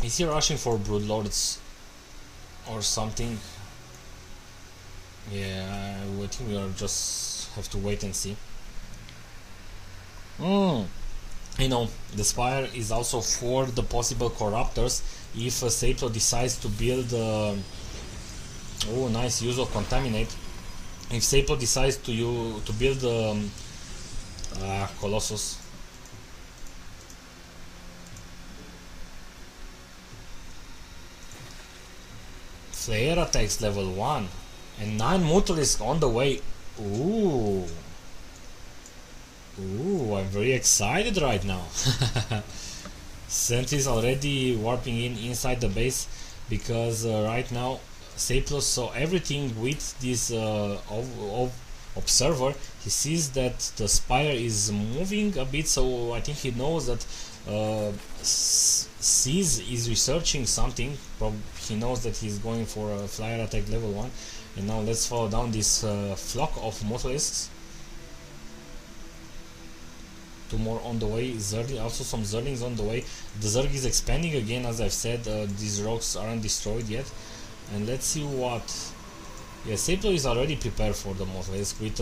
is he rushing for Broodlords or something? Yeah, I think we are just have to wait and see. You know, the Spire is also for the possible Corruptors if Saplo decides to build oh, nice use of Contaminate. If Saplo decides to build Colossus. Flare attacks level 1 and 9 Mutalisk on the way. Ooh, I'm very excited right now. Sentries already warping inside the base because right now Saplo saw everything with this observer. He sees that the Spire is moving a bit, so I think he knows that Seas is researching something. He knows that he's going for a flyer attack level 1. And now let's follow down this flock of Mutalisks. 2 more on the way. Zerg, also some Zerglings on the way. The Zerg is expanding again, as I've said. These rocks aren't destroyed yet. And let's see what... Yeah, Saplo is already prepared for the Mutalisk with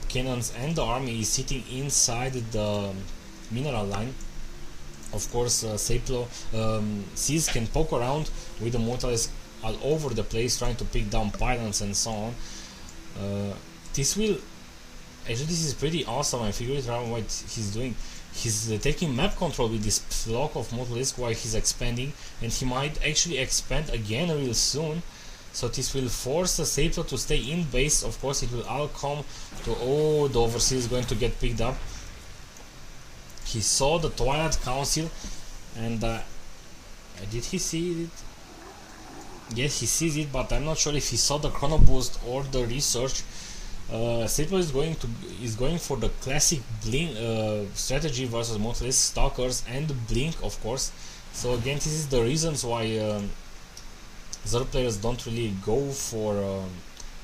cannons, and the army is sitting inside the mineral line. Of course, Saplo Seas can poke around with the Mutalisk all over the place, trying to pick down pylons and so on. This will... Actually, this is pretty awesome. I figured out what he's doing. He's taking map control with this flock of Mutalisk while he's expanding, and he might actually expand again real soon. So this will force the Saplo to stay in base. Of course, it will all come to... Oh, the Overseer is going to get picked up. He saw the Twilight Council, and did he see it? Yes, he sees it, but I'm not sure if he saw the Chrono Boost or the research. Saplo is going for the classic blink strategy versus Mutalisk, Stalkers and Blink, of course. So again, this is the reasons why Zerg players don't really go for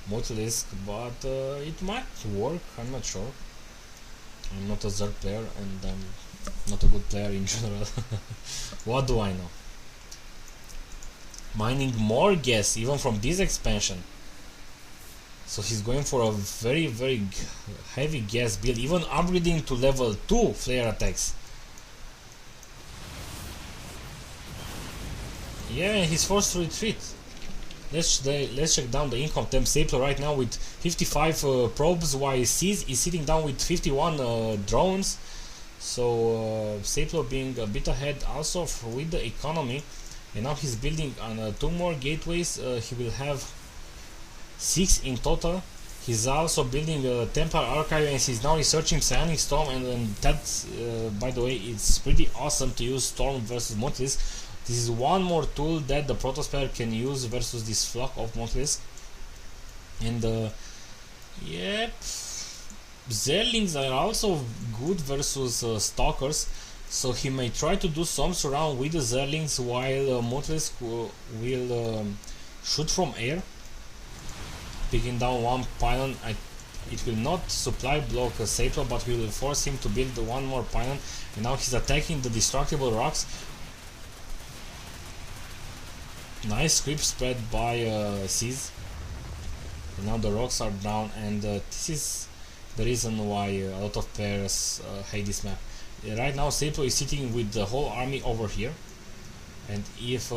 Mutalisk, but it might work. I'm not sure. I'm not a Zerg player, and I'm not a good player in general. What do I know? Mining more gas even from this expansion. So he's going for a very, very heavy gas build, even upgrading to level 2 flare attacks. Yeah, he's forced to retreat. Let's check down the income temp. Saplo right now with 55 probes, while Seas is sitting down with 51 drones. So Saplo being a bit ahead also with the economy. And now he's building on 2 more gateways. He will have 6 in total. He's also building a Templar Archive, and he's now researching Psionic Storm, and that, by the way, it's pretty awesome to use Storm versus Mutalisk. This is one more tool that the Protosphere can use versus this flock of Mutalisk. And yep, Zerglings are also good versus Stalkers, so he may try to do some surround with the Zerglings while Mutalisk will shoot from air, picking down 1 pylon. It will not supply block Saplo, but will force him to build 1 more pylon. And now he's attacking the destructible rocks. Nice creep spread by Seas. And now the rocks are down, and this is the reason why a lot of players hate this map. Right now Seplo is sitting with the whole army over here, and if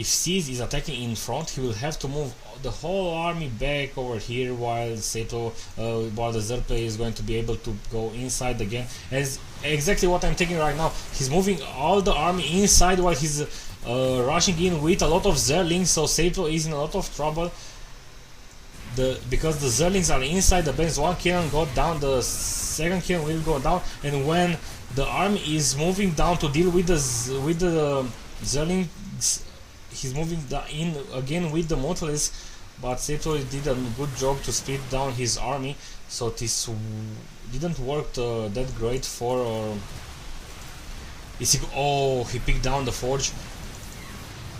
Seas is attacking in front, he will have to move the whole army back over here, while while the Zerg player is going to be able to go inside again. As exactly what I'm taking right now. He's moving all the army inside while he's rushing in with a lot of Zerlings, so Seplo is in a lot of trouble. Because the Zerlings are inside the base, one cannon got down, the second cannon will go down, and when the army is moving down to deal with the Zerlings, he's moving in again with the Mortalisk, but Seplo did a good job to split down his army, so this didn't work that great for oh, he picked down the forge,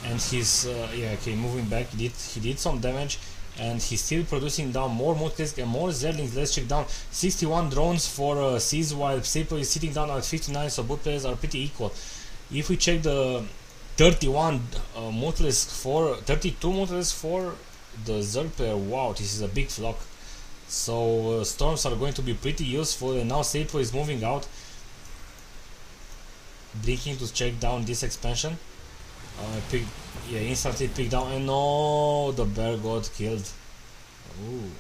and he's yeah, okay, moving back. He did some damage, and he's still producing down more Mortalisk and more Zerlings. Let's check down 61 drones for Seas, while Seplo is sitting down at 59, so both players are pretty equal. If we check the 31 Mortalisk for 32 Mortalisk for the Zerg player, wow, this is a big flock. So storms are going to be pretty useful, and now Seplo is moving out, blinking to check down this expansion. Yeah, instantly picked down, and no, the bear got killed. Ooh.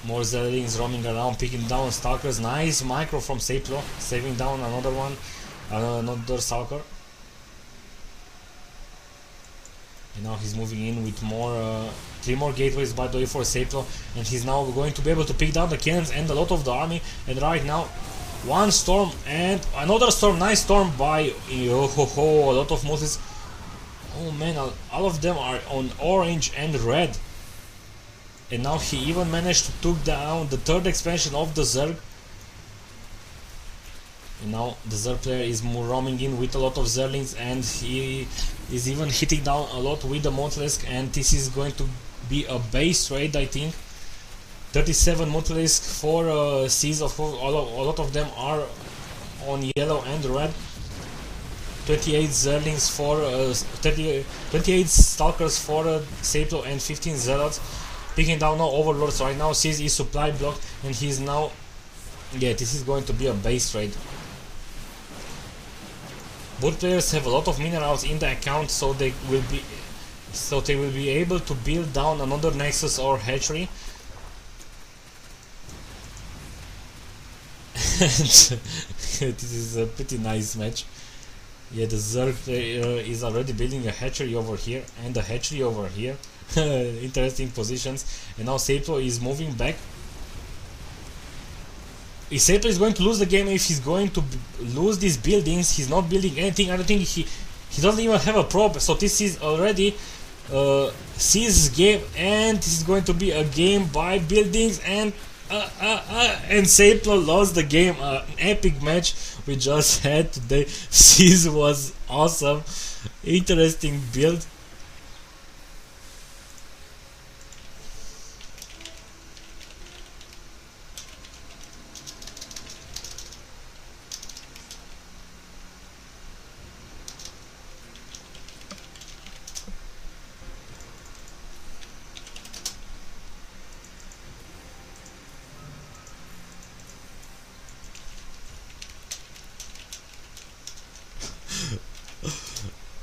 More Zerlings roaming around, picking down Stalkers. Nice micro from Seplo, saving down another one, another Stalker. And now he's moving in with more, 3 more gateways by the way for Seplo, and he's now going to be able to pick down the cannons and a lot of the army. And right now, one storm and another storm. Nice storm by a lot of Mortals. Oh man, all of them are on orange and red. And now he even managed to took down the third expansion of the Zerg. And now the Zerg player is roaming in with a lot of Zerlings, and he is even hitting down a lot with the Mortalisk, and this is going to be a base raid, I think. 37 Mortalisk for Seas, of course, a lot of them are on yellow and red. 28 Zerlings for 28 Stalkers for Seplo, and 15 Zealots. Picking down now Overlords. Right now Seas is supply blocked, and he's now, yeah, this is going to be a base raid. Both players have a lot of minerals in the account, so they will be able to build down another Nexus or hatchery. This is a pretty nice match. Yeah, the Zerg player is already building a hatchery over here and a hatchery over here. Interesting positions. And now Seplo is moving back. If Seplo is going to lose the game, if he's going to lose these buildings, he's not building anything. I don't think he doesn't even have a probe. So this is already Seas' game, and this is going to be a game by buildings, and Seplo lost the game. An epic match we just had today. Seas was awesome. Interesting build.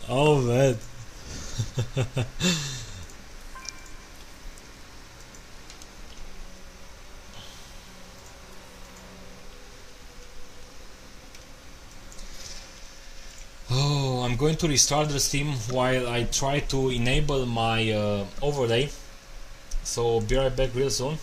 Oh man. Oh, I'm going to restart the stream while I try to enable my overlay. So be right back real soon.